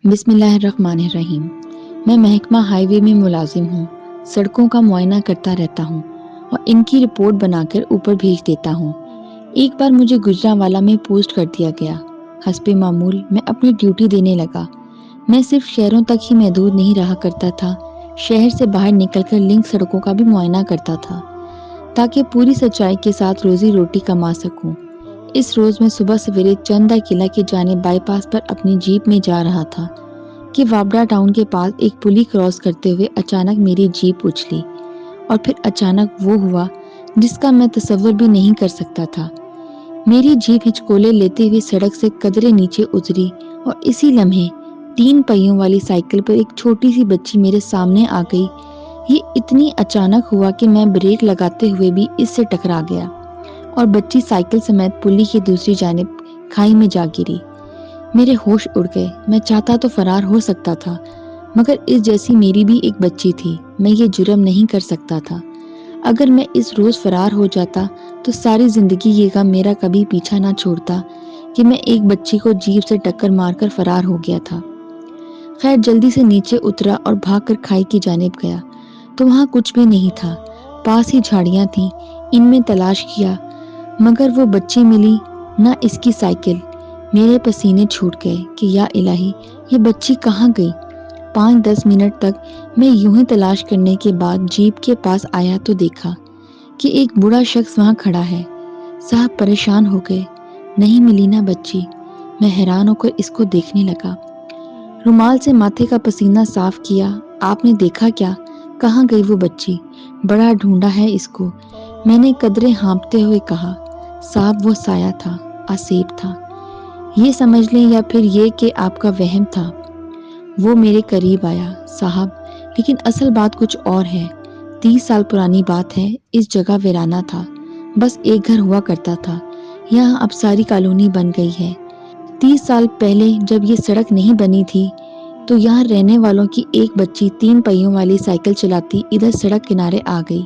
بسم اللہ الرحمن الرحیم۔ میں محکمہ ہائی وے میں ملازم ہوں۔ سڑکوں کا معائنہ کرتا رہتا ہوں اور ان کی رپورٹ بنا کر اوپر بھیج دیتا ہوں۔ ایک بار مجھے گجرانوالہ میں پوسٹ کر دیا گیا۔ حسب معمول میں اپنی ڈیوٹی دینے لگا۔ میں صرف شہروں تک ہی محدود نہیں رہا کرتا تھا، شہر سے باہر نکل کر لنک سڑکوں کا بھی معائنہ کرتا تھا تاکہ پوری سچائی کے ساتھ روزی روٹی کما سکوں۔ اس روز میں صبح سویرے چندہ قلعہ کی جانب بائی پاس پر اپنی جیپ میں جا رہا تھا کہ وابڈا ٹاؤن کے پاس ایک پلی کراس کرتے ہوئے اچانک میری جیپ اچھلی اور پھر اچانک وہ ہوا جس کا میں تصور بھی نہیں کر سکتا تھا۔ میری جیپ ہچکولے لیتے ہوئے سڑک سے قدرے نیچے اتری اور اسی لمحے 3 پہیوں والی سائیکل پر ایک چھوٹی سی بچی میرے سامنے آ گئی۔ یہ اتنی اچانک ہوا کہ میں بریک لگاتے ہوئے بھی اس سے ٹکرا گیا اور بچی سائیکل سمیت پلی کی دوسری جانب کھائی میں جا گری۔ میرے ہوش اڑ گئے۔ میں چاہتا تو فرار ہو سکتا تھا، مگر اس جیسی میری بھی ایک بچی تھی، میں یہ جرم نہیں کر سکتا تھا۔ اگر میں اس روز فرار ہو جاتا تو ساری زندگی یہ غم میرا کبھی پیچھا نہ چھوڑتا کہ میں ایک بچی کو جیپ سے ٹکر مار کر فرار ہو گیا تھا۔ خیر جلدی سے نیچے اترا اور بھاگ کر کھائی کی جانب گیا تو وہاں کچھ بھی نہیں تھا، پاس ہی جھاڑیاں تھیں، ان میں تلاش کیا مگر وہ بچی ملی نہ اس کی سائیکل۔ میرے پسینے چھوٹ گئے کہ یا الہی یہ بچی کہاں گئی۔ 5-10 منٹ تک میں یوں ہی تلاش کرنے کے بعد جیپ کے پاس آیا تو دیکھا کہ ایک بوڑھا شخص وہاں کھڑا ہے۔ صاحب پریشان ہو گئے، نہیں ملی نا بچی۔ میں حیران ہو کر اس کو دیکھنے لگا۔ رومال سے ماتھے کا پسینہ صاف کیا۔ آپ نے دیکھا کیا؟ کہاں گئی وہ بچی؟ بڑا ڈھونڈا ہے اس کو، میں نے قدرے ہانپتے ہوئے کہا۔ صاحب وہ سایہ تھا، آصف تھا، یہ سمجھ لیں یا پھر یہ کہ آپ کا وہم تھا۔ وہ میرے قریب آیا۔ صاحب لیکن اصل بات کچھ اور ہے۔ 30 سال پرانی بات ہے، اس جگہ ویرانہ تھا، بس ایک گھر ہوا کرتا تھا، یہاں اب ساری کالونی بن گئی ہے۔ 30 سال پہلے جب یہ سڑک نہیں بنی تھی تو یہاں رہنے والوں کی ایک بچی 3 پہیوں والی سائیکل چلاتی ادھر سڑک کنارے آ گئی۔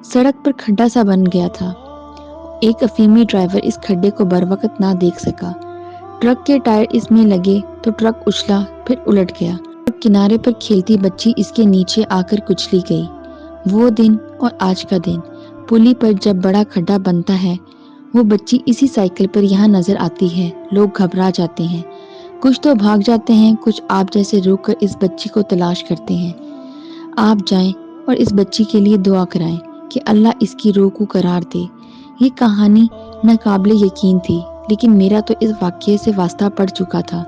سڑک پر کھڈا سا بن گیا تھا۔ ایک افیمی ڈرائیور اس کھڈے کو بروقت نہ دیکھ سکا۔ ٹرک کے ٹائر اس میں لگے تو ٹرک اچھلا پھر الٹ گیا۔ کنارے پر کھیلتی بچی اس کے نیچے آ کر کچلی گئی۔ وہ دن اور آج کا دن، پلی پر جب بڑا کھڈا بنتا ہے وہ بچی اسی سائیکل پر یہاں نظر آتی ہے۔ لوگ گھبرا جاتے ہیں، کچھ تو بھاگ جاتے ہیں، کچھ آپ جیسے روک کر اس بچی کو تلاش کرتے ہیں۔ آپ جائیں اور اس بچی کے لیے دعا کرائیں کہ اللہ اس کی روح کو قرار دے۔ یہ کہانی ناقابل یقین تھی لیکن میرا تو اس واقعے سے واسطہ پڑ چکا تھا۔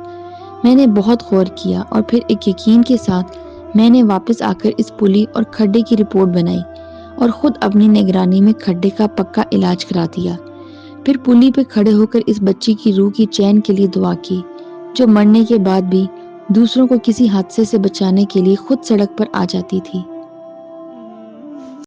میں نے بہت غور کیا اور پھر ایک یقین کے ساتھ میں نے واپس آ کر اس پلی اور کھڈے کی رپورٹ بنائی اور خود اپنی نگرانی میں کھڈے کا پکا علاج کرا دیا۔ پھر پلی پہ کھڑے ہو کر اس بچی کی روح کی چین کے لیے دعا کی جو مرنے کے بعد بھی دوسروں کو کسی حادثے سے بچانے کے لیے خود سڑک پر آ جاتی تھی۔